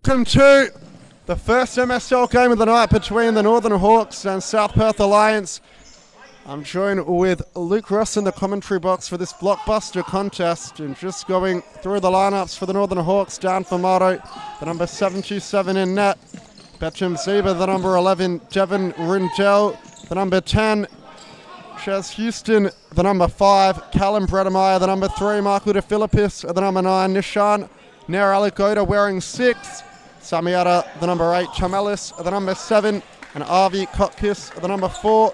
Welcome to the first MSL game of the night between the Northern Hawks and South Perth Alliance. I'm joined with Luke Ross in the commentary box for this blockbuster contest, and just going through the lineups for the Northern Hawks: Dan Famato, the number 727 in net; Betcham Zeba, the number 11; Devon Rindell, the number 10; Chaz Houston, the number 5; Callum Bredemeyer, the number 3; Michael DeFilippis, the number 9; Nishan Neraligoda wearing 6; Samiata, the number 8; Chamelis, the number 7; and Avi Kotkis, the number 4.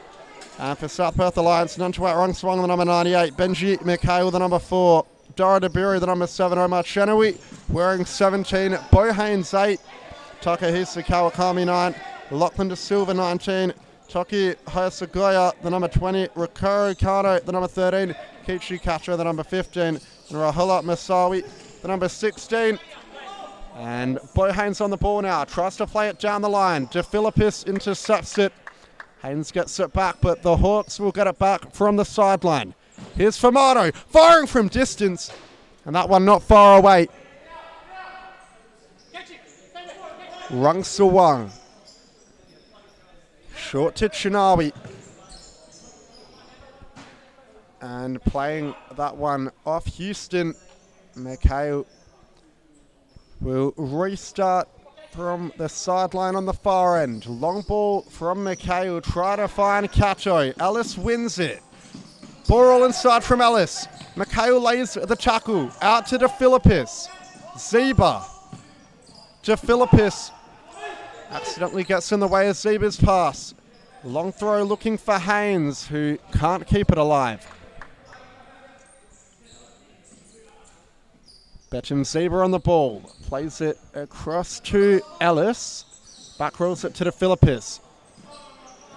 And for South Perth Alliance, Nunchuat Rungswang, the number 98; Benji Mikhail, the number 4; Dara Debiri, the number 7; Omar Chenawi wearing 17; Bo Haynes 8; Takahisa Kawakami 9; Lachlan De Silva 19; Toki Hayasagoya, the number 20; Rikaro Kano, the number 13; Kichi Kacho, the number 15; and Rahula Masawi, the number 16. And Bo Haynes on the ball now, tries to play it down the line. DeFilippis intercepts it. Haynes gets it back, but the Hawks will get it back from the sideline. Here's Famato, firing from distance, and that one not far away. Rungsawang. Short to Chinawi. And playing that one off Houston. Mikhail will restart from the sideline on the far end. Long ball from Mikhail, try to find Kato. Ellis wins it. Ball inside from Ellis. Mikhail lays the tackle out to DeFilippis. Zeba. DeFilippis accidentally gets in the way of Zeba's pass. Long throw looking for Haynes, who can't keep it alive. Betcham Zeba on the ball, plays it across to Ellis, back rolls it to DeFilippis.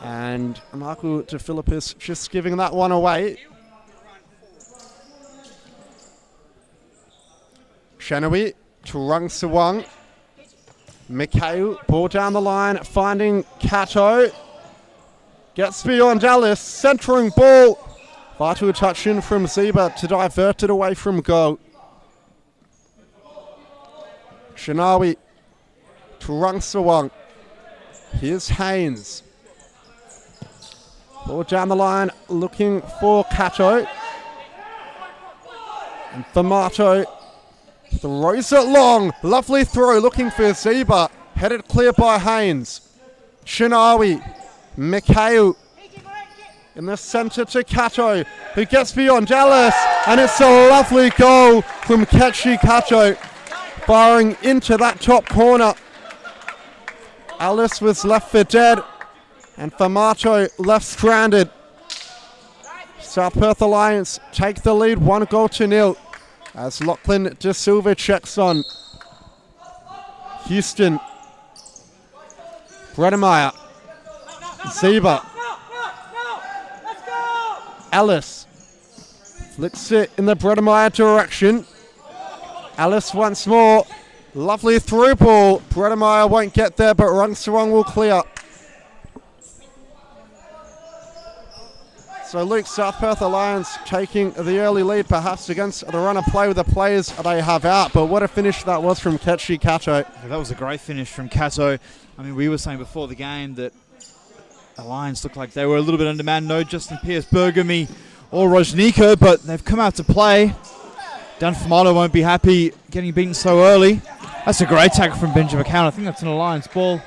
And Michael DeFilippis just giving that one away. Chenawi to Rungsawang. Mikhail, ball down the line, finding Kato. Gets beyond Ellis, centering ball. Vital touch in from Zeba to divert it away from goal. Shinawi to Rungsawang. Here's Haynes. Ball down the line, looking for Kato. And Famato throws it long. Lovely throw, looking for Zeba. Headed clear by Haynes. Shinawi. Mikhail in the centre to Kato, who gets beyond Ellis. And it's a lovely goal from Kechi Kato, firing into that top corner. Ellis was left for dead, and Famato left stranded. South Perth Alliance take the lead 1-0 as Lachlan De Silva checks on. Houston. Bredemeyer. Zeba. Ellis flicks it in the Bredemeyer direction. Ellis once more. Lovely through ball. Bredemeyer won't get there, but Rungsawang will clear. So Luke, South Perth Alliance taking the early lead, perhaps against the run of play with the players they have out. But what a finish that was from Kechi Kato. Yeah, that was a great finish from Kato. I mean, we were saying before the game that Alliance looked like they were a little bit undermanned. No Justin Pierce, Bergamy or Rojniko, but they've come out to play. Dan Famato won't be happy getting beaten so early. That's a great tackle from Benjamin McCown. I think that's an Alliance ball.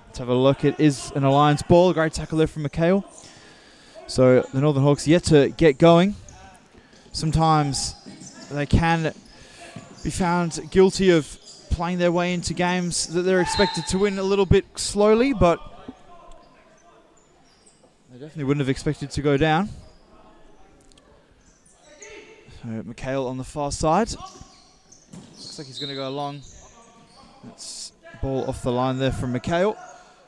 Let's have a look. It is an Alliance ball. A great tackle there from Mikhail. So the Northern Hawks yet to get going. Sometimes they can be found guilty of playing their way into games that they're expected to win a little bit slowly, but they definitely wouldn't have expected to go down. So Mikhail on the far side. Looks like he's going to go long. That's ball off the line there from Mikhail.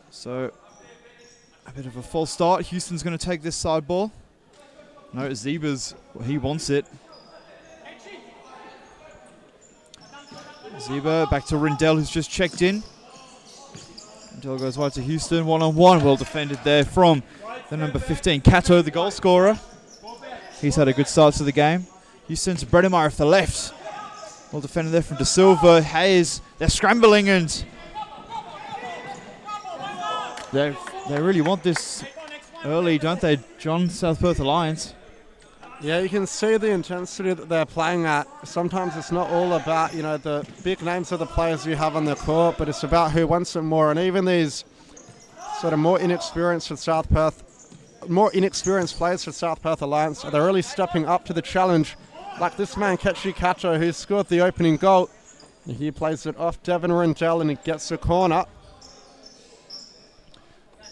So a bit of a false start. Houston's going to take this side ball. No, Zeba's, well, he wants it. Zeba back to Rindell, who's just checked in. Rindell goes wide to Houston, one-on-one. Well defended there from the number 15, Kato, the goal scorer. He's had a good start to the game. Houston to Bredemeyer off the left. Well defended there from De Silva. Hayes, they're scrambling and they really want this early, don't they, John, South Perth Alliance? Yeah, you can see the intensity that they're playing at. Sometimes it's not all about, you know, the big names of the players you have on the court, but it's about who wants it more. And even these sort of more inexperienced players for South Perth Alliance, they're really stepping up to the challenge. Like this man, Ketchi Kato, who scored the opening goal. He plays it off Devin Rindell and he gets a corner.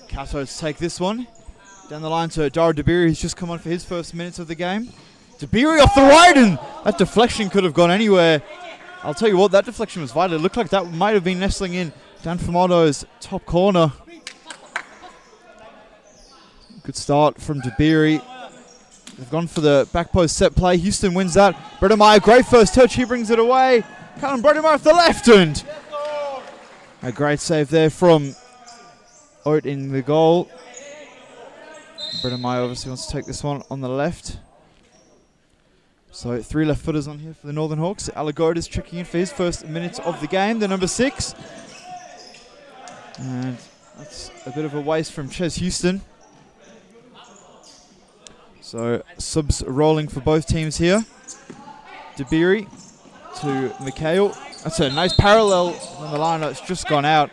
Kato to take this one. Down the line to Dara Dabiri, who's just come on for his first minutes of the game. Dabiri off the right, and that deflection could have gone anywhere. I'll tell you what, that deflection was vital. It looked like that might have been nestling in Dan Fumato's top corner. Good start from Dabiri. They've gone for the back post set play. Houston wins that. Bredemeyer, great first touch. He brings it away. Callum Bredemeyer off the left, and a great save there from Oat in the goal. Bredemeyer obviously wants to take this one on the left. So 3 left footers on here for the Northern Hawks. Alagoda's checking in for his first minutes of the game, the number 6. And that's a bit of a waste from Ches Houston. So subs rolling for both teams here. Dabiri to Mikhail. That's a nice parallel on the line. It's just gone out.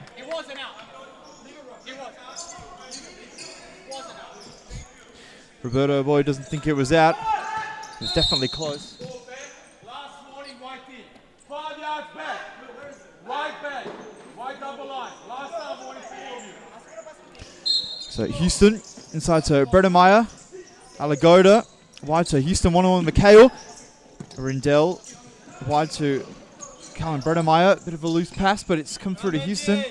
Roberto Boy doesn't think it was out. It was definitely close. Last morning, white in. 5 yards back. Right back. White double line. Last time, morning, 4 of you. So Houston inside to Bredemeyer. Alagoda wide to Houston, 1-on-1 Mikhail. Rindell wide to Callum Bredemeyer. Bit of a loose pass, but it's come through to Houston.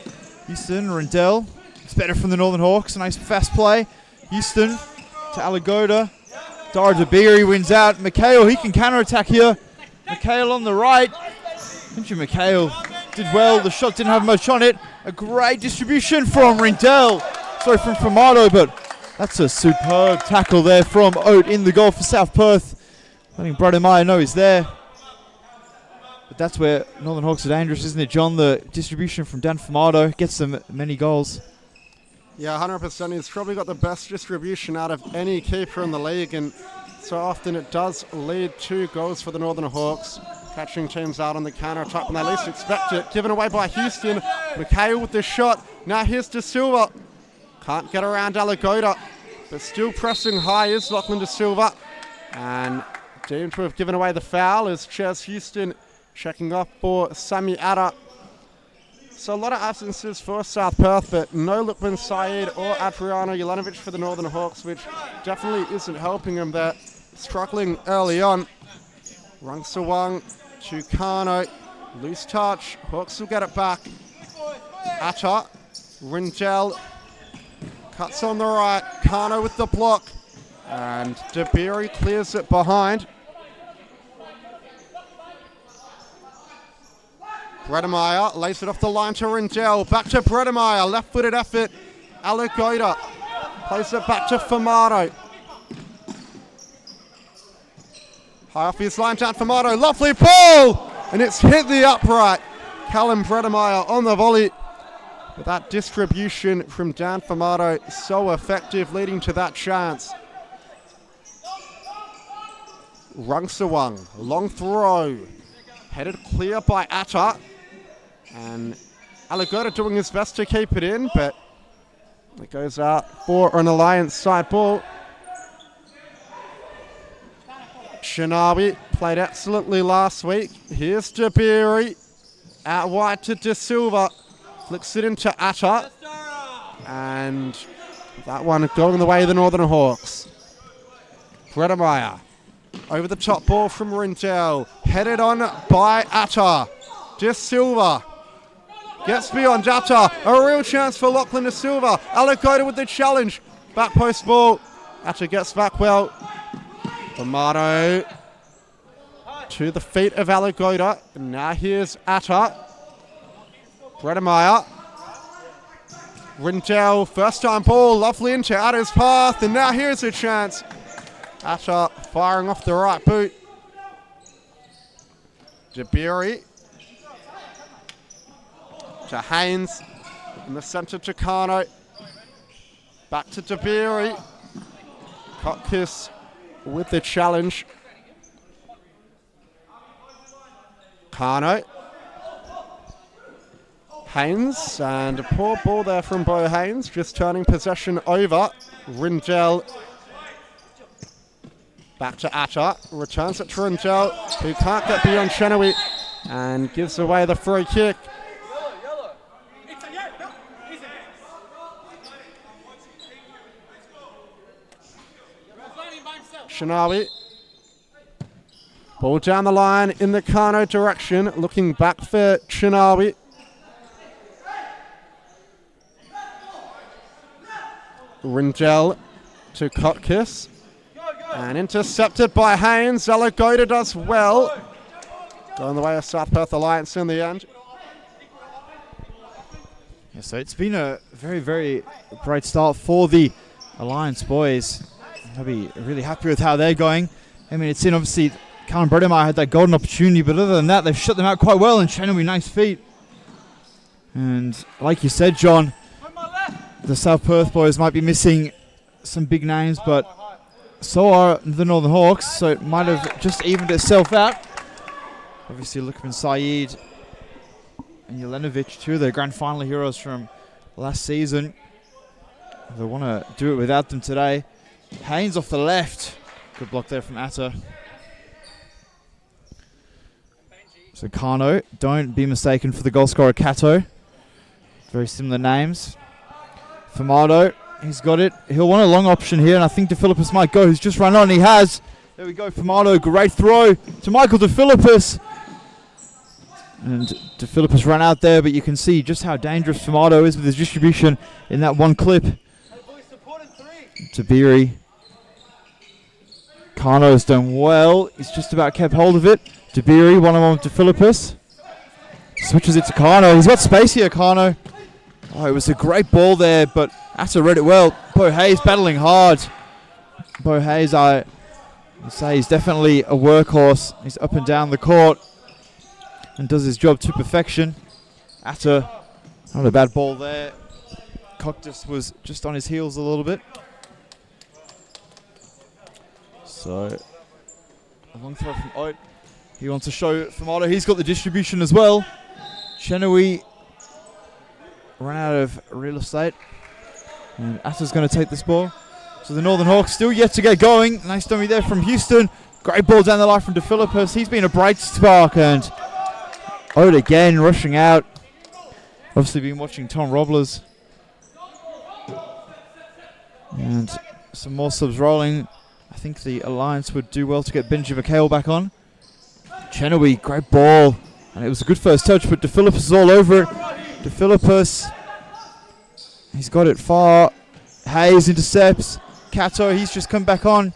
Houston, Rindell. It's better from the Northern Hawks. A nice fast play. Houston to Alagoda. Dara Dabiri wins out. Mikhail, he can counter-attack here. Mikhail on the right. Andrew Mikhail did well. The shot didn't have much on it. A great distribution from Rindell. Sorry, from Fumato, but that's a superb tackle there from Oat in the goal for South Perth. Letting Bredemeyer know he's there. But that's where Northern Hawks are dangerous, isn't it, John? The distribution from Dan Fumato gets them many goals. Yeah, 100%. He's probably got the best distribution out of any keeper in the league, and so often it does lead to goals for the Northern Hawks, catching teams out on the counter-attack when they least expect it. Given away by Houston. Mikhail with the shot. Now here's De Silva. Can't get around Alagoda, but still pressing high is Lachlan De Silva. And deemed to have given away the foul is Ches Houston checking off for Sami Atta. So a lot of absences for South Perth, but no Lukman Saeed or Adriano Jelanovic for the Northern Hawks, which definitely isn't helping them. They're struggling early on. Rangsawang, Chukano, loose touch. Hawks will get it back. Atta, Rindell, cuts on the right. Kano with the block. And Dabiri clears it behind. Bredemeyer lays it off the line to Rindell. Back to Bredemeyer. Left-footed effort. Alagoda plays it back to Fumato. High off his line down Fumato. Lovely ball! And it's hit the upright. Callum Bredemeyer on the volley. But that distribution from Dan Fumato so effective, leading to that chance. Rangsawang, long throw. Headed clear by Atta. And Alagoda doing his best to keep it in, but it goes out for an Alliance side ball. Shinawi played excellently last week. Here's Dabiri. Out wide to De Silva. Flicks it into Atta. And that one going the way of the Northern Hawks. Bredemeyer. Over the top ball from Rindell. Headed on by Atta. De Silva. Gets beyond Atta. A real chance for Lachlan De Silva. Alagoda with the challenge. Back post ball. Atta gets back well. Fumato to the feet of Alagoda. And now here's Atta. Bredemeyer. Rindell, first time ball. Lovely into Atta's path. And now here's a chance. Atta firing off the right boot. Jabiri to Haynes. In the centre to Kano. Back to Jabiri. Kotkis with the challenge. Kano. Haynes, and a poor ball there from Bo Haynes, just turning possession over. Rindell back to Atta, returns it to Rindell, who can't get beyond Chenoweth, and gives away the free kick. Shinawi. Ball down the line in the Kano direction, looking back for Shinawi. Rindell to Kotkis. And intercepted by Haynes. Zalagoda does well. Going the way of South Perth Alliance in the end. Yeah, so it's been a very, very great start for the Alliance boys. I'll be really happy with how they're going. I mean, it's in obviously Callum Bredemeyer had that golden opportunity, but other than that, they've shut them out quite well, and Chenoweth, nice feet. And like you said, John, the South Perth boys might be missing some big names, but so are the Northern Hawks, so it might have just evened itself out. Obviously, Lukman Saeed and Jelenovic, two of the grand final heroes from last season. They want to do it without them today. Haynes off the left. Good block there from Atta. So Kano, don't be mistaken for the goal scorer Kato. Very similar names. Famado, he's got it. He'll want a long option here, and I think DeFilippis might go. He's just run on, he has. There we go, Famado, great throw to Michael DeFilippis. And DeFilippis ran out there, but you can see just how dangerous Famado is with his distribution in that one clip. Tabiri. Kano's done well. He's just about kept hold of it. Tabiri, one-on-one with DeFilippis. Switches it to Kano. He's got space here, Kano. Oh, it was a great ball there, but Atta read it well. Bo Hayes battling hard. Bo Hayes, I would say, he's definitely a workhorse. He's up and down the court and does his job to perfection. Atta, not a bad ball there. Coctus was just on his heels a little bit. So, a long throw from Oat. He wants to show Famado. He's got the distribution as well. Chenoweth ran out of real estate. And Atta's going to take this ball. So the Northern Hawks still yet to get going. Nice dummy there from Houston. Great ball down the line from DeFilippis. He's been a bright spark. And Oat again rushing out. Obviously been watching Tom Robles. And some more subs rolling. I think the Alliance would do well to get Benji McHale back on. Chenoweth, great ball. And it was a good first touch, but DeFilippis is all over it. DeFilippis, he's got it far. Hayes intercepts. Kato, he's just come back on.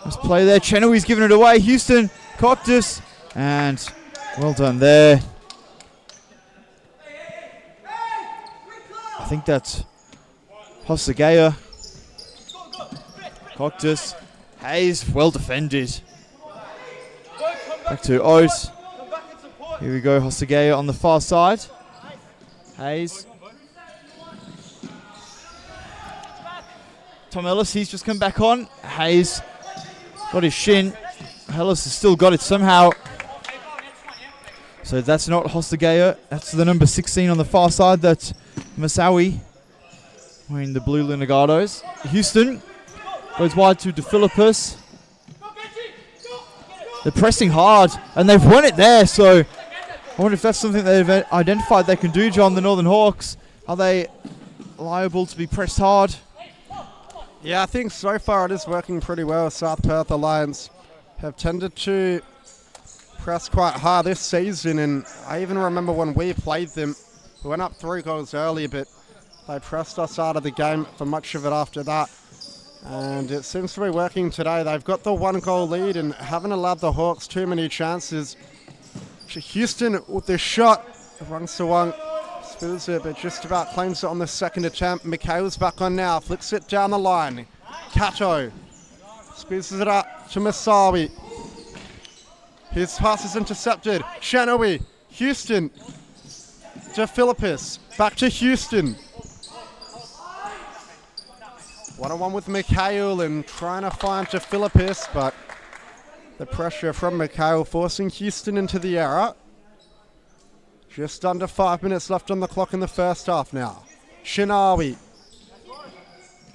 Nice play there. Chenoweth's giving it away. Houston, Coctus, and well done there. I think that's Hosagaya. Coctus. Hayes, well defended. Back to Oat. Here we go, Hosagaya on the far side. Hayes. Tom Ellis, he's just come back on. Hayes got his shin. Ellis has still got it somehow. So that's not Hosagaya. That's the number 16 on the far side. That's Masawi wearing the blue Lunegados. Houston goes wide to DeFilippis. They're pressing hard, and they've won it there, so I wonder if that's something they've identified they can do, John, the Northern Hawks. Are they liable to be pressed hard? Yeah, I think so far it is working pretty well. South Perth Alliance have tended to press quite hard this season, and I even remember when we played them, we went up 3 goals early, but they pressed us out of the game for much of it after that. And it seems to be working today. They've got the 1-goal lead and haven't allowed the Hawks too many chances. Houston with the shot. Rung Sawang spills it, but just about claims it on the second attempt. Mikhail's back on now. Flicks it down the line. Kato. Squeezes it up to Masawi. His pass is intercepted. Shanowi, Houston to Philippus. Back to Houston. One-on-one with Mikhail and trying to find to Philippus, but the pressure from Mikhail forcing Houston into the error. Just under 5 minutes left on the clock in the first half now. Shinawi.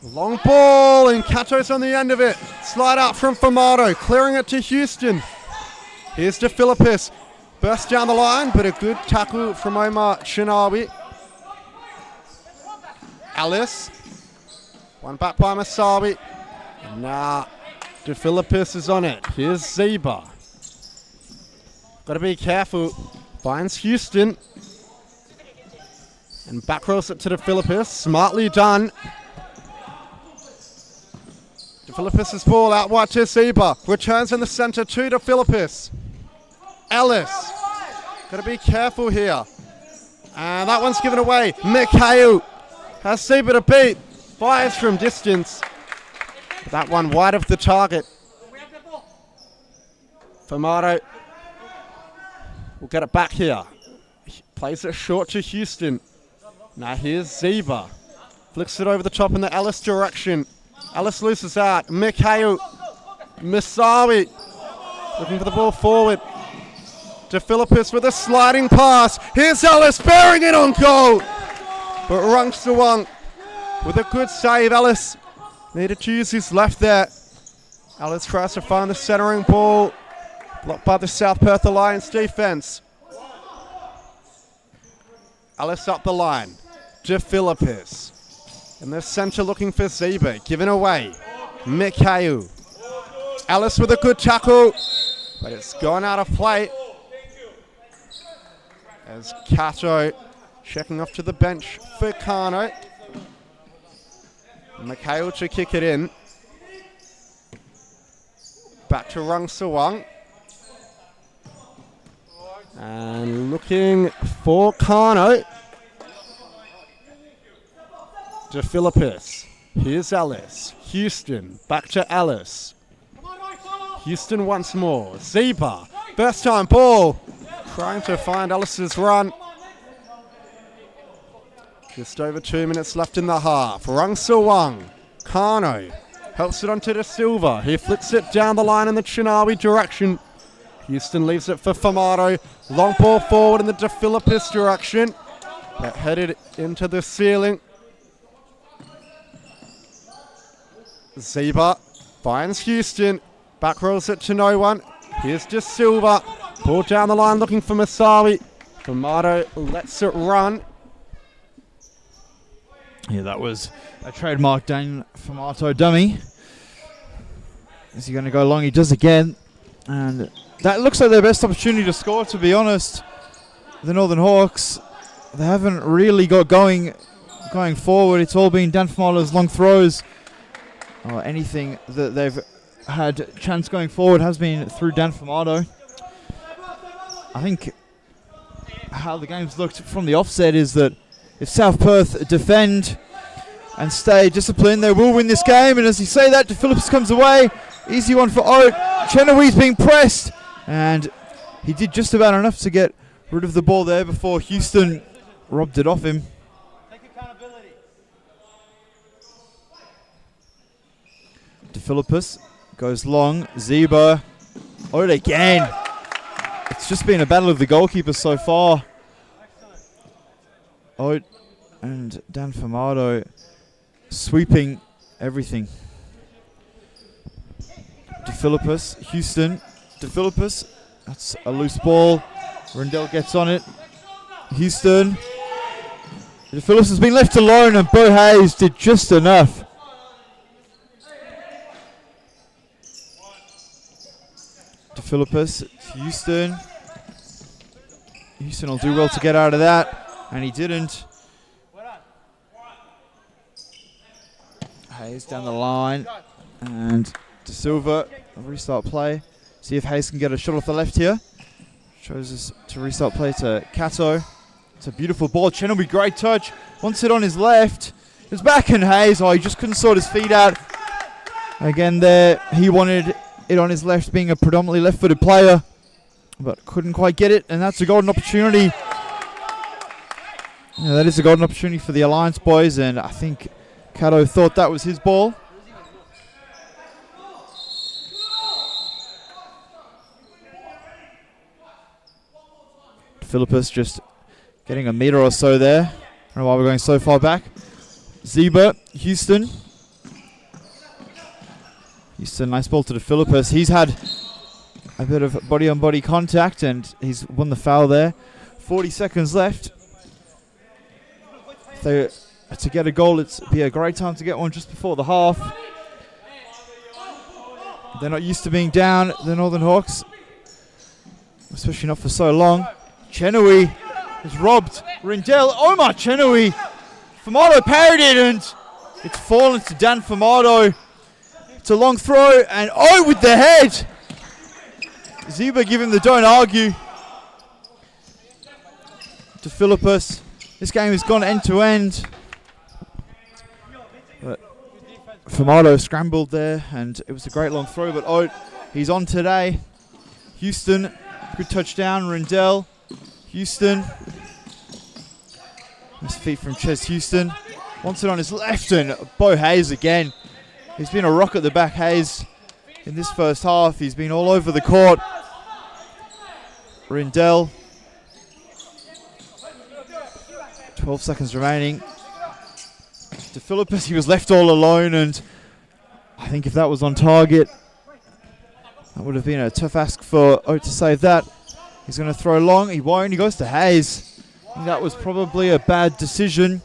Long ball, and Kato's on the end of it. Slide out from Famato, clearing it to Houston. Here's to Philippus. Burst down the line, but a good tackle from Omar Shinawi. Alice. One back by Masawi. Nah, De Philippus is on it. Here's Zeba. Got to be careful. Finds Houston. And back rolls it to De Philippus. Smartly done. De Philippus' ball out wide to Zeba. Returns in the center to De Philippus. Ellis. Got to be careful here. And that one's given away. Mikhail has Zeba to beat. Fires from distance. That one wide of the target. Famato will get it back here. Plays it short to Houston. Now here's Zeba. Flicks it over the top in the Ellis direction. Ellis loses out. Mikhail. Misawi. Looking for the ball forward. To Philippus with a sliding pass. Here's Ellis bearing it on goal. But Rungsawang with a good save. Ellis needed to use his left there. Ellis tries to find the centering ball. Blocked by the South Perth Alliance defense. Ellis up the line. To Philippus. In the center looking for Zeba. Given away. Mikhail. Ellis with a good tackle. But it's gone out of play. As Kato checking off to the bench for Kano. Mikhail to kick it in. Back to Rungsawang. And looking for Kano. To Philippus. Here's Ellis. Houston. Back to Ellis. Houston once more. Zeba. First time ball. Trying to find Ellis's run. Just over 2 minutes left in the half. Rungsawang. Kano helps it onto De Silva. He flicks it down the line in the Chinawi direction. Houston leaves it for Famato. Long ball forward in the De Philippus direction. That headed into the ceiling. Zeba finds Houston. Back rolls it to no one. Here's De Silva. Ball down the line looking for Masawi. Famato lets it run. Yeah, that was a trademark Dan Famato dummy. Is he going to go long? He does again. And that looks like their best opportunity to score, to be honest. The Northern Hawks, they haven't really got going forward. It's all been Dan Famato's long throws. Or anything that they've had chance going forward has been through Dan Famato. I think how the game's looked from the offset is that if South Perth defend and stay disciplined, they will win this game. And as you say that, De Philippus comes away. Easy one for Oat. Chenawi's being pressed. And he did just about enough to get rid of the ball there before Houston robbed it off him. Take accountability. De Philippus goes long. Zeba. Oat again. It's just been a battle of the goalkeepers so far. Oat and Dan Famato sweeping everything. De Philippus, Houston. De Philippus, that's a loose ball. Rendell gets on it. Houston. De Philippus has been left alone and Bo Hayes did just enough. De Philippus, Houston. Houston will do well to get out of that. And he didn't. Hayes down the line. And De Silva, restart play. See if Hayes can get a shot off the left here. Shows us to restart play to Kato. It's a beautiful ball. Chen will be great touch. Wants it on his left. It's back in Hayes. Oh, he just couldn't sort his feet out. Again there, he wanted it on his left, being a predominantly left-footed player. but couldn't quite get it, and that's a golden opportunity. Yeah, that is a golden opportunity for the Alliance boys, and I think Cato thought that was his ball. Philippus just getting a metre or so there. I don't know why we're going so far back. Zeba, Houston. Houston, nice ball to the Philippus. He's had a bit of body-on-body contact, and he's won the foul there. 40 seconds left. So to get a goal, it'd be a great time to get one just before the half. They're not used to being down, the Northern Hawks, especially not for so long. Chenui is robbed. Rindell, Omar Chenui. Famato parried it, and it's fallen to Dan Famato. It's a long throw, and with the head. Zeba giving the don't argue to Philippus. This game has gone end to end. But Famato scrambled there, and it was a great long throw, but he's on today. Houston, good touchdown. Rindell, Houston. Nice feet from Ches Houston. Wants it on his left, and Bo Hayes again. He's been a rock at the back, Hayes, in this first half. He's been all over the court. Rindell. 12 seconds remaining. To Philippus, he was left all alone, and I think if that was on target, that would have been a tough ask for Oat to save that. He's going to throw long. He won't. He goes to Hayes. I think that was probably a bad decision.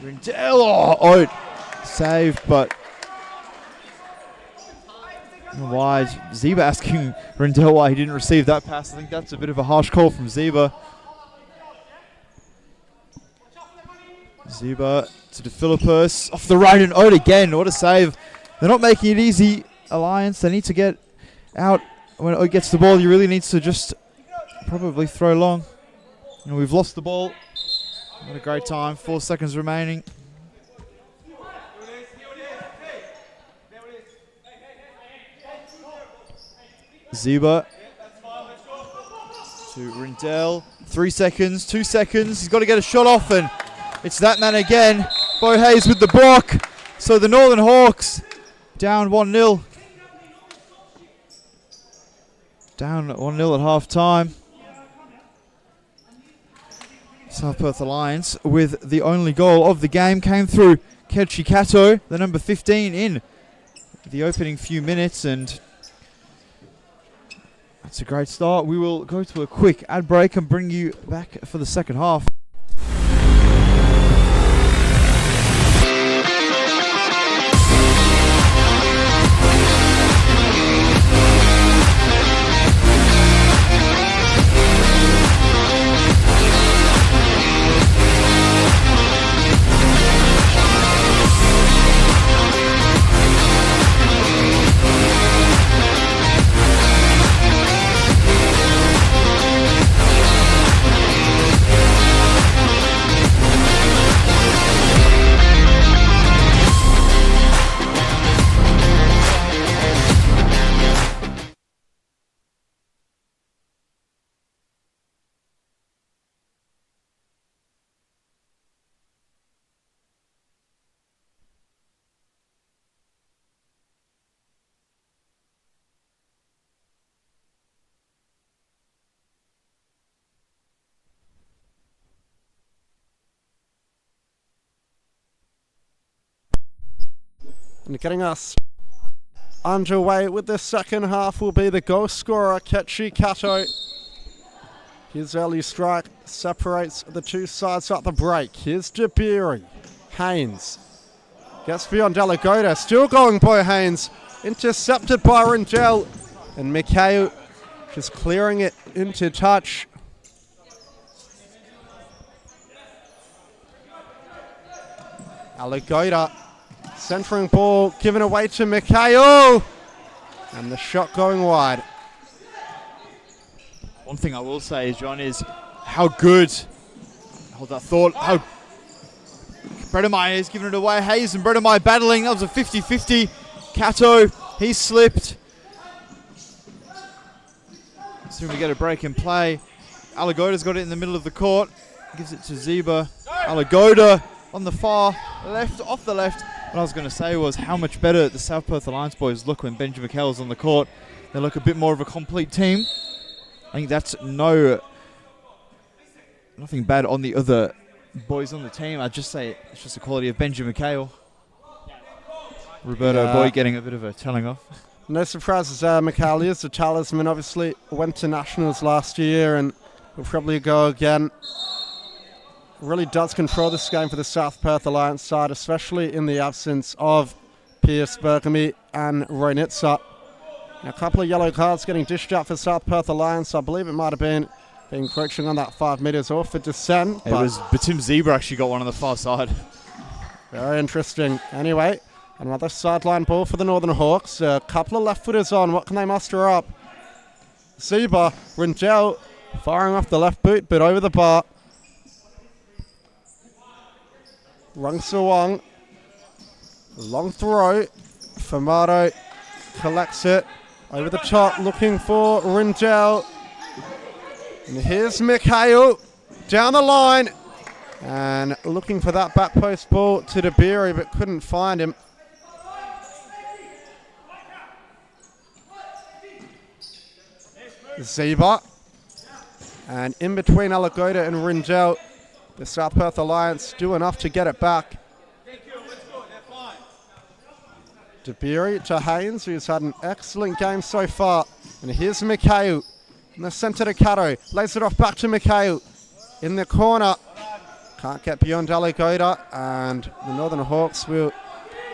Rindell, Oat saved, but wide. Zeba asking Rindell why he didn't receive that pass. I think that's a bit of a harsh call from Zeba. Zeba to the Philippus. Off the right, and Oat again. What a save. They're not making it easy, Alliance. They need to get out. When Oat gets the ball, he really needs to just probably throw long. And we've lost the ball. What a great time. 4 seconds remaining. Zeba to Rindell. 3 seconds, 2 seconds. He's got to get a shot off, and it's that man again. Bo Hayes with the block. So the Northern Hawks down 1-0. Down 1-0 at half time. South Perth Alliance with the only goal of the game came through Kechi Kato, the number 15, in the opening few minutes, and that's a great start. We will go to a quick ad break and bring you back for the second half. And getting us underway with the second half will be the goal scorer, Kechi Kato. His early strike separates the two sides at the break. Here's Jabiri. Haynes gets beyond Delagoda. Still going by Haynes. Intercepted by Rindell. And Mikhail just clearing it into touch. Delagoda. Centering ball given away to Mikhail. And the shot going wide. One thing I will say, John, is how good, hold that thought, how Bredemeyer is giving it away. Hayes and Bredemeyer battling. That was a 50-50. Kato, he slipped. Soon we get a break in play. Alagoda's got it in the middle of the court. Gives it to Zeba. Alagoda on the far left, off the left. What I was going to say was how much better the South Perth Alliance boys look when Benjamin McHale's on the court. They look a bit more of a complete team. I think that's nothing bad on the other boys on the team. I'd just say it's just the quality of Benjamin McHale. Roberto Boy getting a bit of a telling off. No surprises, McHale is the talisman. Obviously went to Nationals last year and will probably go again. Really does control this game for the South Perth Alliance side, especially in the absence of Pierce Bergamy and Roynitsa. A couple of yellow cards getting dished out for South Perth Alliance. I believe it might have been encroaching on that 5 metres off for descent. It was, but Tim Zebra actually got one on the far side. Very interesting. Anyway, another sideline ball for the Northern Hawks. A couple of left footers on. What can they muster up? Zeba, Rindell firing off the left boot, but over the bar. Rung Sawang, long throw. Famato collects it over the top, looking for Rindell. And here's McHale down the line and looking for that back post ball to DeBeery, but couldn't find him. Zeba. And in between Alagoda and Rindell, the South Perth Alliance do enough to get it back. DeBeery to Haynes, who's had an excellent game so far. And here's McHale in the centre to Cato. Lays it off back to McHale in the corner. Can't get beyond Alagoda, and the Northern Hawks will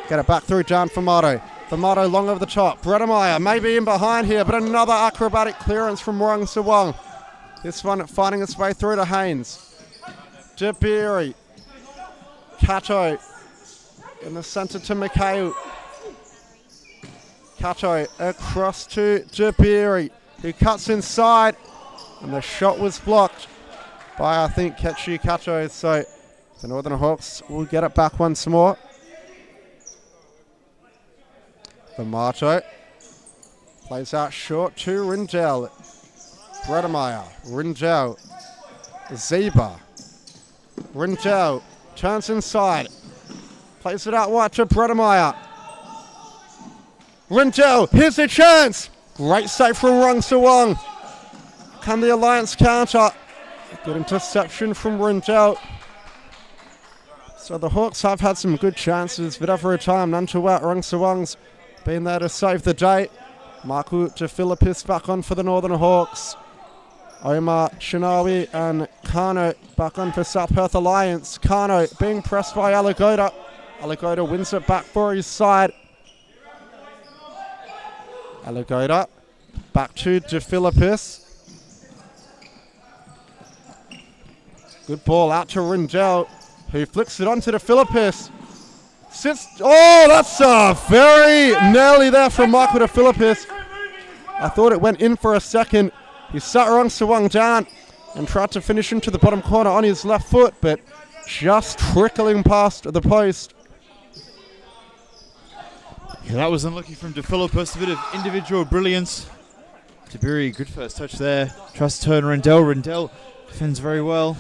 get it back through Jan Famato. Famato long over the top. Bredemeyer maybe in behind here, but another acrobatic clearance from Rung Sawang. This one finding its way through to Haynes. DeBeery. Cato in the centre to McHale. Cato across to DeBeery, who cuts inside, and the shot was blocked by, I think, Ketchi Cato. So the Northern Hawks will get it back once more. Famato plays out short to Rindell. Bredemeyer, Rindell, Zeba. Rindell turns inside, plays it out wide to Bredemeyer. Rindell, here's a chance. Great save from Rung Sawang. Can the Alliance counter? Good interception from Rindell. So the Hawks have had some good chances, but over time, none to out. Rung Sawang's been there to save the day. Marku DeFilippis back on for the Northern Hawks. Omar Shinawi and Kano back on for South Perth Alliance. Kano being pressed by Alagoda. Alagoda wins it back for his side. Alagoda back to DeFilippis. Good ball out to Rindell, who flicks it onto DeFilippis. Sits. Oh, that's very nearly there from Michael DeFilippis. I thought it went in for a second. He sat Rung Sawang down and tried to finish into the bottom corner on his left foot, but just trickling past the post. Yeah, that was unlucky from DeFilippis. A bit of individual brilliance. DeBeery, good first touch there. Tries to turn Rindell. Rindell defends very well.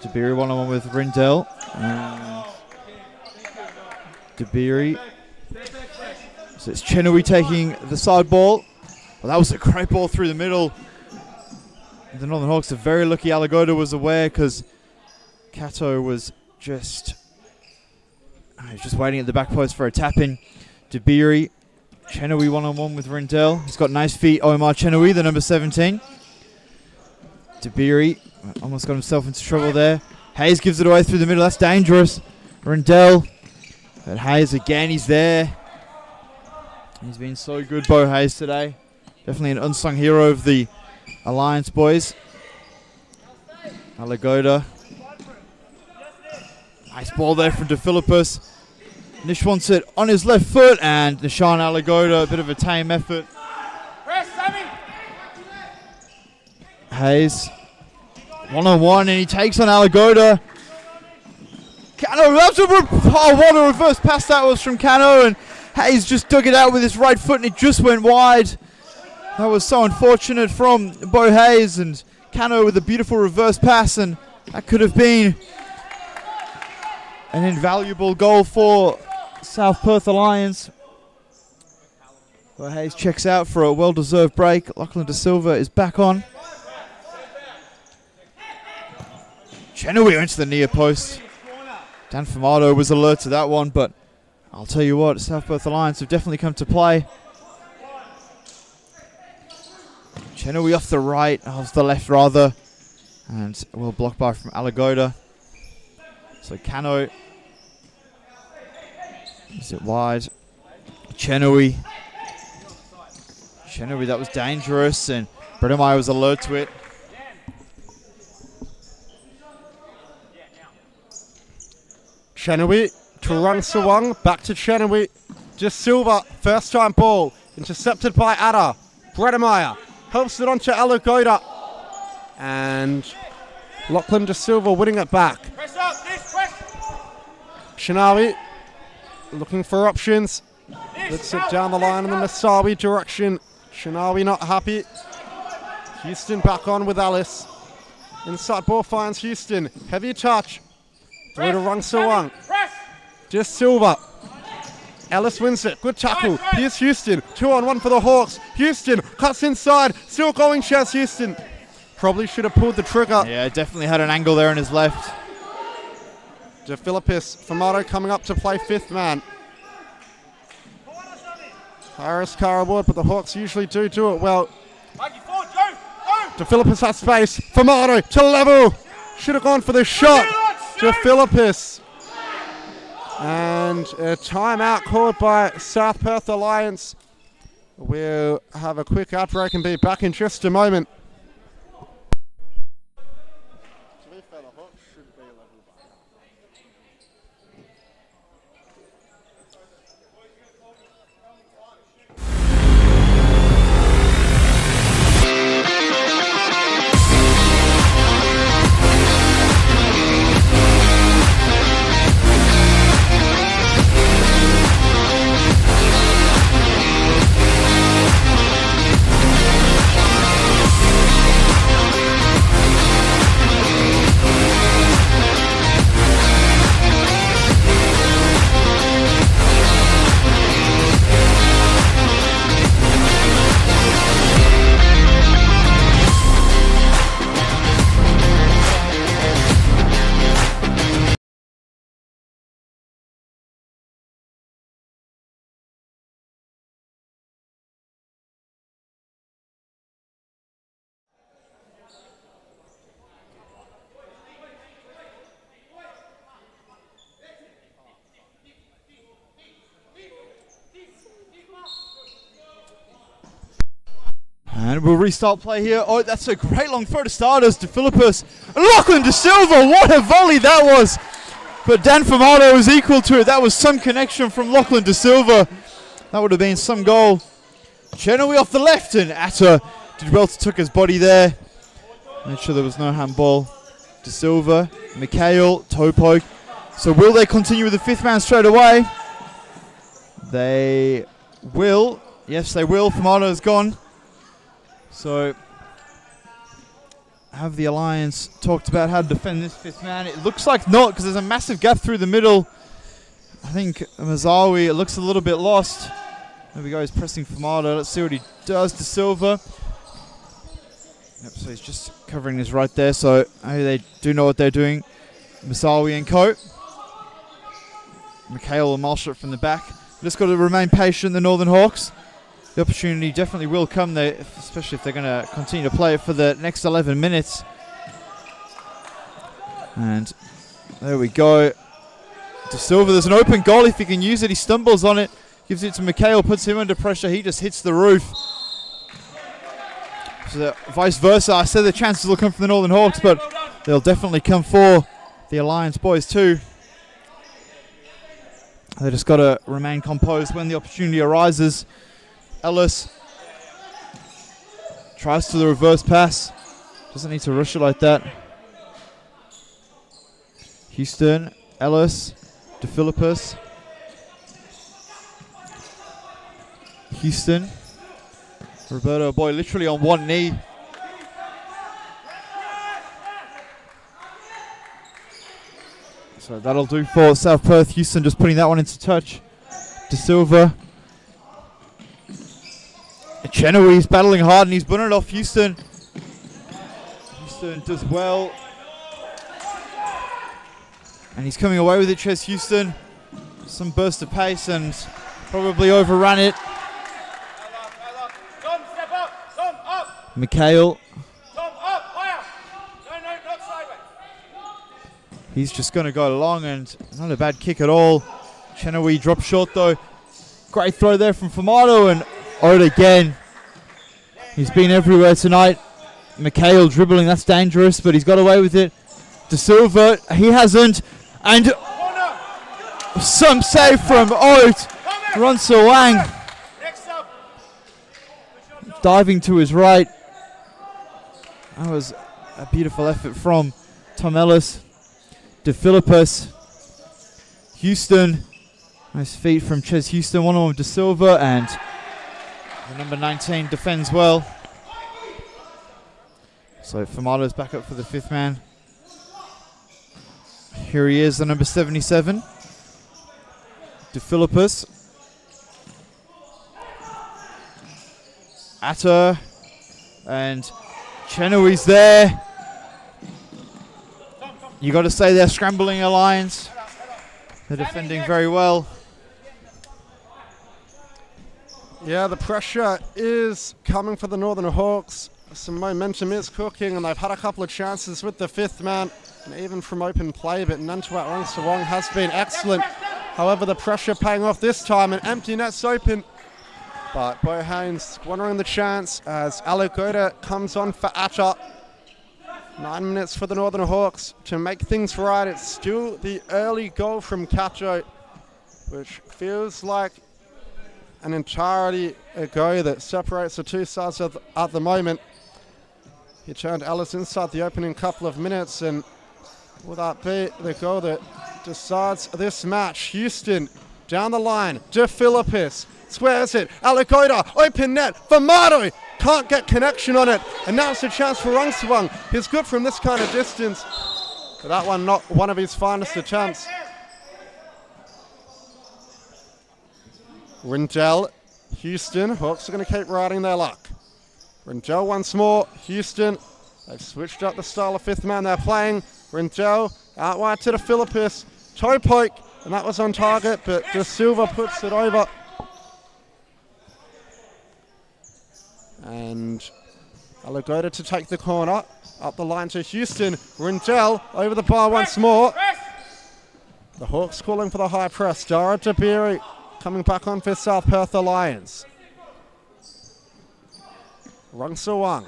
DeBeery one-on-one with Rindell. DeBeery. So it's Chenui taking the side ball. Well, that was a great ball through the middle. The Northern Hawks are very lucky Alagoda was aware, because Cato was just waiting at the back post for a tap-in. DeBeery. Chenui one-on-one with Rindell. He's got nice feet. Omar Chenui, the number 17. DeBeery almost got himself into trouble there. Hayes gives it away through the middle. That's dangerous. Rindell. But Hayes again, he's there. He's been so good, Bo Hayes, today. Definitely an unsung hero of the Alliance boys. Alagoda. Nice ball there from DeFilippis. Nish wants it on his left foot, and Nishan Alagoda, a bit of a tame effort. Hayes, one-on-one, and he takes on Alagoda. Cano, what a reverse pass that was from Cano, and Hayes just dug it out with his right foot and it just went wide. That was so unfortunate from Bo Hayes, and Cano with a beautiful reverse pass, and that could have been an invaluable goal for South Perth Alliance. Bo Hayes checks out for a well-deserved break. Lachlan De Silva is back on. Chenoweth into the near post. Dan Fumato was alert to that one, but I'll tell you what, South Perth Alliance have definitely come to play. Chenoweth off the right, off the left rather, and well blocked by from Alagoda. So Cano is it wide. Chenoweth, that was dangerous, and Bredemeyer was alert to it. Chenoweth to Rung Sawang, back to Chenoweth. Just Silva, first time ball, intercepted by Ada. Bredemeyer helps it onto Alagoda. And Lachlan De Silva winning it back. Press up, this press. Shinawi looking for options. Lets it down the line in the Masawi direction. Shinawi not happy. Houston back on with Alice. Inside ball finds Houston. Heavy touch. Through to Rung Sawang. Just Silva. Ellis wins it. Good tackle. Here's Houston. 2-on-1 for the Hawks. Houston cuts inside. Still going, Chaz Houston. Probably should have pulled the trigger. Yeah, definitely had an angle there on his left. De Philippis. Fumato coming up to play fifth man. Harris Carraward, but the Hawks usually do it well. De Philippis has space. Fumato to level. Should have gone for the shot. De Philippis. And a timeout called by South Perth Alliance. We'll have a quick outbreak and be back in just a moment. And we'll restart play here. Oh, that's a great long throw to starters. De Philippis. Lachlan De Silva, what a volley that was. But Dan Fumato was equal to it. That was some connection from Lachlan De Silva. That would have been some goal. Chenoweth off the left, and Atta did well to took his body there. Made sure there was no handball. De Silva, Mikhail, toe poke. So will they continue with the fifth man straight away? They will. Yes, they will. Fumato is gone. So, have the Alliance talked about how to defend this fifth man? It looks like not, because there's a massive gap through the middle. I think Mazawi, it looks a little bit lost. There we go, he's pressing Fumato. Let's see what he does to Silva. Yep, so he's just covering this right there, so they do know what they're doing. Mazawi and Co. Mikhail and Malshut from the back. Just got to remain patient, the Northern Hawks. The opportunity definitely will come there, especially if they're going to continue to play it for the next 11 minutes. And there we go. De Silva, there's an open goal if he can use it. He stumbles on it, gives it to Mikhail, puts him under pressure. He just hits the roof. So vice versa, I said the chances will come from the Northern Hawks, but they'll definitely come for the Alliance boys too. They just got to remain composed when the opportunity arises. Ellis tries to the reverse pass. Doesn't need to rush it like that. Houston, Ellis, De Philippis. Houston. Roberto Boy literally on one knee. So that'll do for South Perth. Houston just putting that one into touch. De Silva. Chenoweth's battling hard and he's bunning it off Houston. Houston does well. And he's coming away with it, Ches Houston. Some burst of pace and probably overran it. Mikhail. He's just going to go long and not a bad kick at all. Chenoweth dropped short though. Great throw there from Famato and Ode again. He's been everywhere tonight. Mikhail dribbling, that's dangerous, but he's got away with it. De Silva, he hasn't. And some save from Ode. Runsa Wang. Diving to his right. That was a beautiful effort from Tom Ellis. De Philippus. Houston. Nice feet from Ches Houston. One on De Silva and the number 19 defends well. So Famato's back up for the fifth man. Here he is, the number 77. De Philippus. Atta. And Chenoweth's there. You got to say they're scrambling Alliance. They're defending very well. Yeah, the pressure is coming for the Northern Hawks. Some momentum is cooking, and they've had a couple of chances with the fifth man, and even from open play, but Nantuat Rangsawong has been excellent. However, the pressure paying off this time, and empty net's open. But Bo Haynes squandering the chance as Alagoda comes on for Atta. 9 minutes for the Northern Hawks to make things right. It's still the early goal from Cacho, which feels like an entirety ago that separates the two sides at the moment. He turned Ellis inside the opening couple of minutes, and will that be the goal that decides this match? Houston down the line. De Philippus squares it. Alagoda, open net. Famato can't get connection on it. And now it's a chance for Rangsawong. He's good from this kind of distance. But that one not one of his finest attempts. Rindell, Houston. Hawks are going to keep riding their luck. Rindell once more. Houston. They've switched up the style of fifth man they're playing. Rindell out wide to the Philippus. Toe poke. And that was on target, but De Silva puts it over. And Alagoda to take the corner. Up the line to Houston. Rindell over the bar once more. The Hawks calling for the high press. Dara Dabiri coming back on for South Perth Alliance. Rangsawong.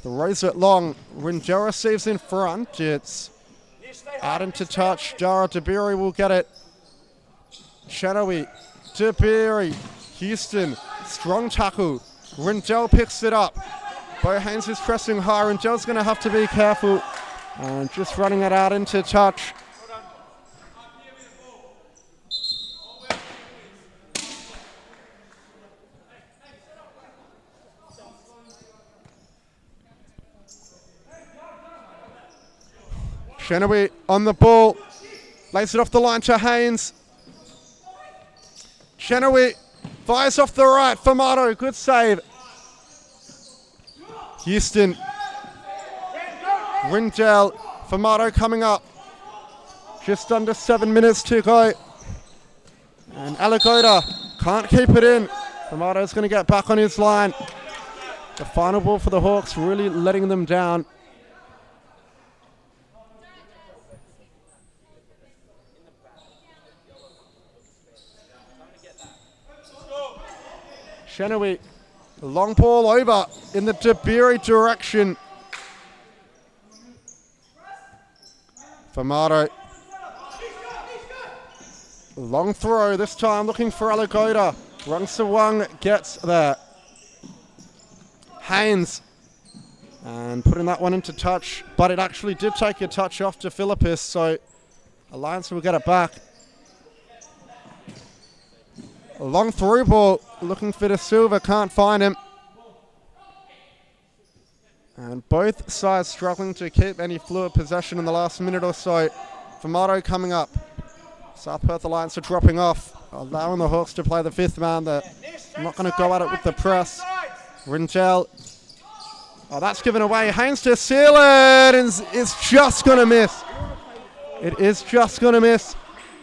The rose it long. Rindell receives in front. It's out into touch. Dara Dabiri will get it. Chenoweth. Dabiri. Houston. Strong tackle. Rindell picks it up. Bo Haynes is pressing high. Rindell's going to have to be careful. And just running it out into touch. Chenoweth on the ball. Lays it off the line to Haynes. Chenoweth fires off the right. Famato, good save. Houston. Rindell. Famato coming up. Just under 7 minutes to go. And Alagoda can't keep it in. Famato's going to get back on his line. The final ball for the Hawks really letting them down. Chenoweth, long ball over in the Dabiri direction. Famato. Long throw, this time looking for Alagoda. Rangsawong gets there. Haynes. And putting that one into touch, but it actually did take a touch off to Philippus, so Alliance will get it back. A long through ball, looking for De Silva, can't find him. And both sides struggling to keep any fluid possession in the last minute or so. Formato coming up. South Perth Alliance are dropping off, allowing the Hawks to play the fifth man. They're not going to go at it with the press. Rintel. Oh, that's given away. Haynes to seal it, and it's just going to miss. It is just going to miss.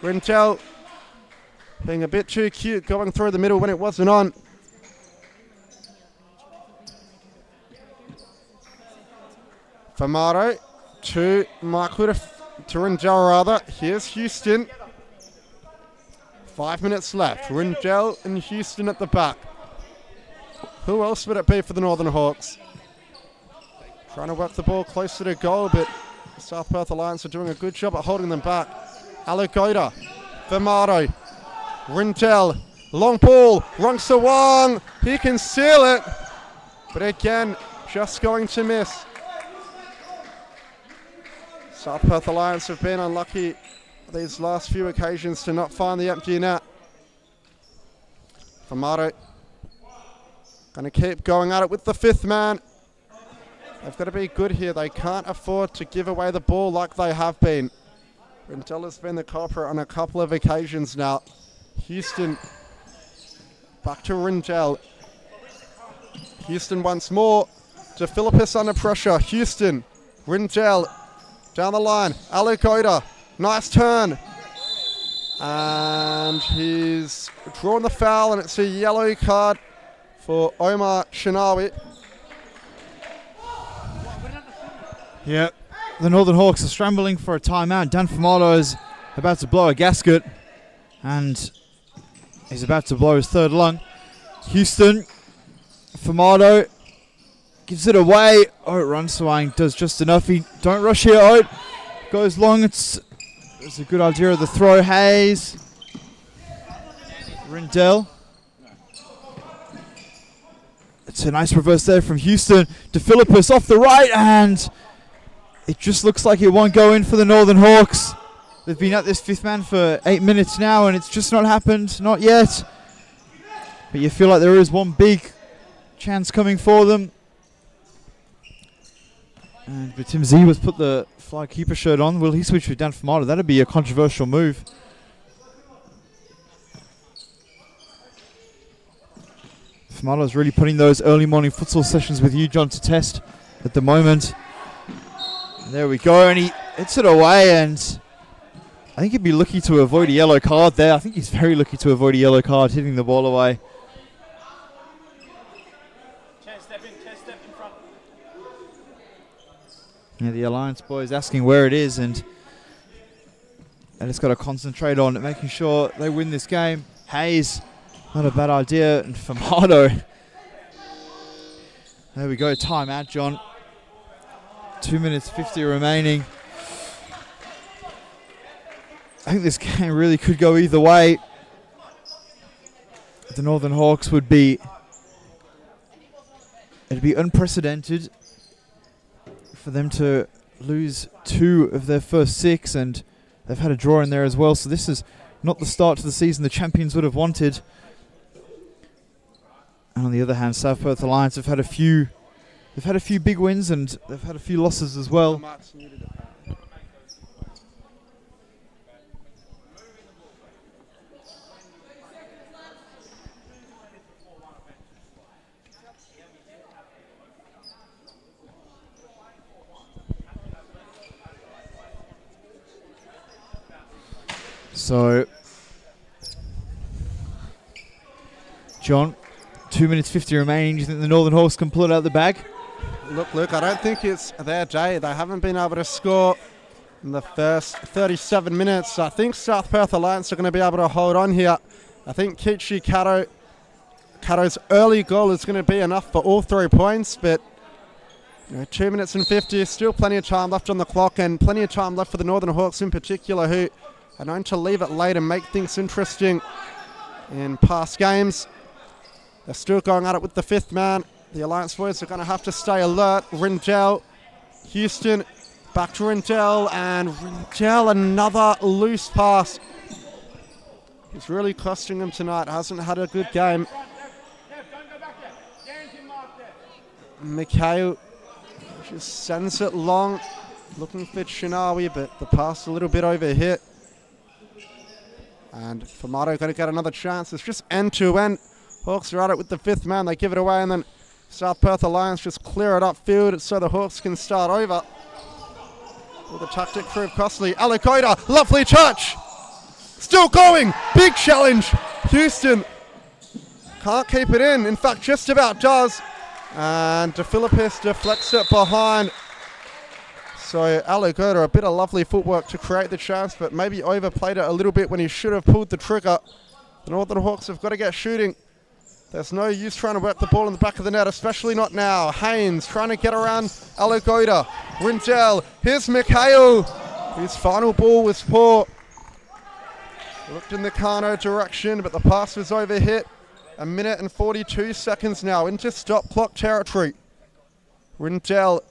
Rintel being a bit too cute, going through the middle when it wasn't on. Formato to Michael to Rintel rather. Here's Houston. 5 minutes left. Rintel and Houston at the back. Who else would it be for the Northern Hawks? Trying to work the ball closer to goal, but the South Perth Alliance are doing a good job at holding them back. Alagoda, Formato, Rintel, long ball, Rung Sawang, he can seal it, but again, just going to miss. South Perth Alliance have been unlucky these last few occasions to not find the empty net. Formato going to keep going at it with the fifth man. They've got to be good here. They can't afford to give away the ball like they have been. Rintel has been the culprit on a couple of occasions now. Houston back to Rintel. Houston once more to Philippus under pressure. Houston, Rintel down the line. Alagoda, nice turn. And he's drawn the foul, and it's a yellow card for Omar Shinawi. Yeah, the Northern Hawks are scrambling for a timeout. Dan Formato is about to blow a gasket, and he's about to blow his third lung. Houston, Formato gives it away. Oh, Run Swang does just enough. He don't rush here. Oh, goes long. It's a good idea of the throw. Hayes, Rindell. It's a nice reverse there from Houston to Philippus off the right, and it just looks like it won't go in for the Northern Hawks. They've been at this fifth man for 8 minutes now, and it's just not happened, not yet. But you feel like there is one big chance coming for them. But Tim Z was put the fly keeper shirt on. Will he switch with Dan Formato? That'd be a controversial move. Formato's really putting those early morning futsal sessions with you, John, to test at the moment. And there we go, and he hits it away, and I think he'd be lucky to avoid a yellow card there. I think he's very lucky to avoid a yellow card, hitting the ball away. Step in front. Yeah, the Alliance boys asking where it is, and they just got to concentrate on making sure they win this game. Hayes, not a bad idea, and Formato. There we go, timeout, John. 2 minutes 50 remaining. I think this game really could go either way. The Northern Hawks would be... It'd be unprecedented for them to lose 2 of their first 6, and they've had a draw in there as well, so this is not the start to the season the champions would have wanted. And on the other hand, South Perth Alliance have had a few big wins, and they've had a few losses as well. So, John, 2 minutes 50 remaining. Do you think the Northern Hawks can pull it out of the bag? Look, Luke, I don't think it's their day. They haven't been able to score in the first 37 minutes. I think South Perth Alliance are going to be able to hold on here. I think Kichi Cato's early goal is going to be enough for all 3 points, but 2 minutes and 50, still plenty of time left on the clock, and plenty of time left for the Northern Hawks in particular, who are known to leave it late and make things interesting in past games. They're still going at it with the fifth man. The Alliance boys are going to have to stay alert. Rindell, Houston, back to Rindell, and Rindell, another loose pass. He's really costing him tonight. Hasn't had a good game. Mikhail just sends it long, looking for Chinawi, but the pass a little bit overhit. And Famato going to get another chance. It's just end-to-end. Hawks are at it with the 5th man. They give it away, and then South Perth Alliance just clear it upfield so the Hawks can start over. Will the tactic prove costly? Alakoida, lovely touch. Still going. Big challenge. Houston can't keep it in. In fact, just about does. And DeFilippis deflects it behind. So Alakoida, a bit of lovely footwork to create the chance, but maybe overplayed it a little bit when he should have pulled the trigger. The Northern Hawks have got to get shooting. There's no use trying to work the ball in the back of the net, especially not now. Haynes trying to get around Alakoida. Rindell, here's Mikhail. His final ball was poor. Looked in the Kano direction, but the pass was overhit. 1 minute and 42 seconds now into stop clock territory. Rindell.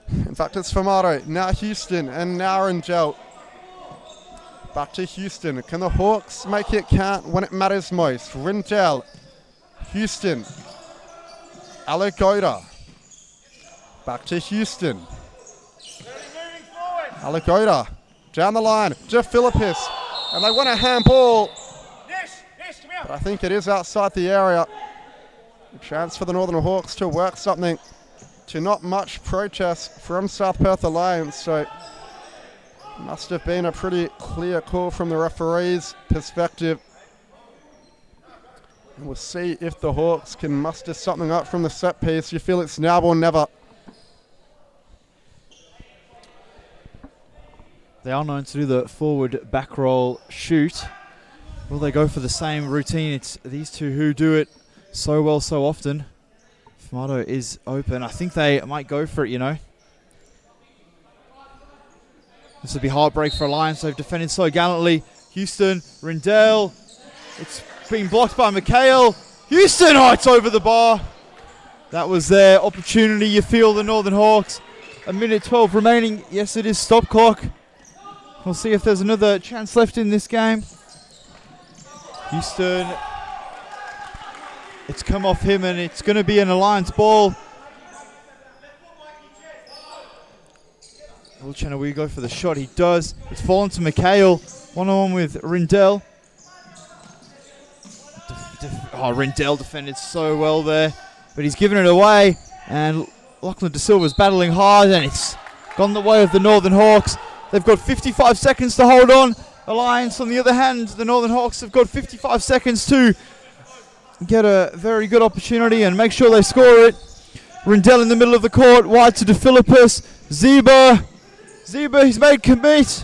In fact, it's Famato. Now Houston, and now Rindell. Back to Houston. Can the Hawks make it count when it matters most? Rindell. Houston. Alakoida. Back to Houston. Alakoida. Down the line. DeFilippis. And they want a handball. But I think it is outside the area. A chance for the Northern Hawks to work something. To not much protest from South Perth Alliance. So must have been a pretty clear call from the referee's perspective. And we'll see if the Hawks can muster something up from the set piece. You feel it's now or never. They are known to do the forward back roll shoot. Will they go for the same routine? It's these two who do it so well so often. Famato is open. I think they might go for it, you know. This would be heartbreak for Alliance. They've defended so gallantly. Houston, Rindell. It's being blocked by Mikhail. Houston, oh, it's over the bar. That was their opportunity. You feel the Northern Hawks. 1 minute 12 remaining. Yes, it is stop clock. We'll see if there's another chance left in this game. Houston. It's come off him, and it's going to be an Alliance ball. Will Chinawi go for the shot? He does. It's fallen to Mikhail. 1-on-1 with Rindell. Rindell defended so well there, but he's given it away. And Lachlan De Silva's battling hard, and it's gone the way of the Northern Hawks. They've got 55 seconds to hold on. Alliance, on the other hand, the Northern Hawks have got 55 seconds to get a very good opportunity and make sure they score it. Rindell in the middle of the court, wide to DeFilippis. Zeba, he's made commit.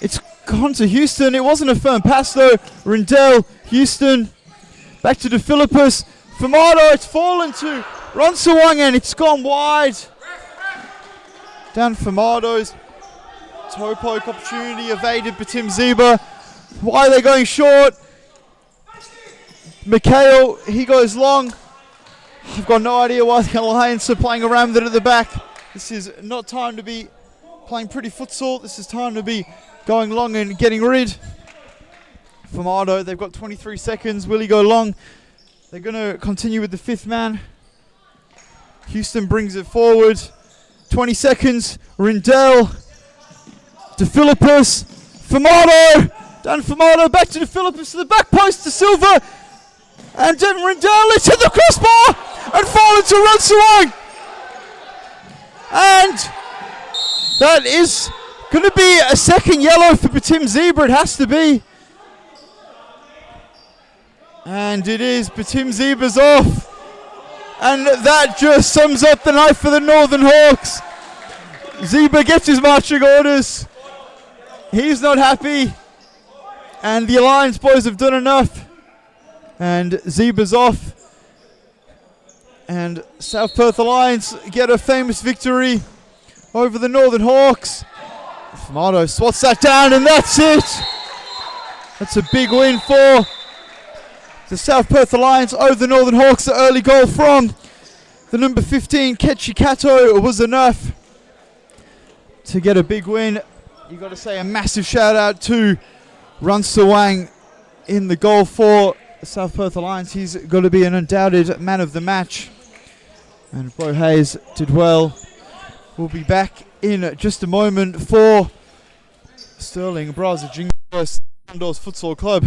It's gone to Houston. It wasn't a firm pass though. Rindell, Houston, back to DeFilippis. Famato, it's fallen to Ronsawang, and it's gone wide. Down Famato's toe poke opportunity evaded by Tim Zeba. Why are they going short? Mikhail, he goes long. I've got no idea why the Alliance are playing around with it at the back. This is not time to be playing pretty futsal. This is time to be going long and getting rid. Famato, they've got 23 seconds. Will he go long? They're going to continue with the 5th man. Houston brings it forward. 20 seconds. Rindell. DeFilippis. Famato. Dan Famato back to DeFilippis to the back post to Silva. And then Rindell, it's hit the crossbar and fallen to Ronsawang. And that is going to be a second yellow for Batim Zebra. It has to be. And it is. Batim Zebra's off. And that just sums up the night for the Northern Hawks. Zebra gets his marching orders. He's not happy. And the Alliance boys have done enough. And Zebra's off. And South Perth Alliance get a famous victory over the Northern Hawks. Famato swats that down, and that's it. That's a big win for the South Perth Alliance over the Northern Hawks. The early goal from the number 15, Kechi Kato, was enough to get a big win. You've got to say a massive shout out to Runs to Wang in the goal for South Perth Alliance. He's got to be an undoubted man of the match. And Bo Hayes did well. We'll be back in just a moment for Sterling Brazza Jingles Futsal Club.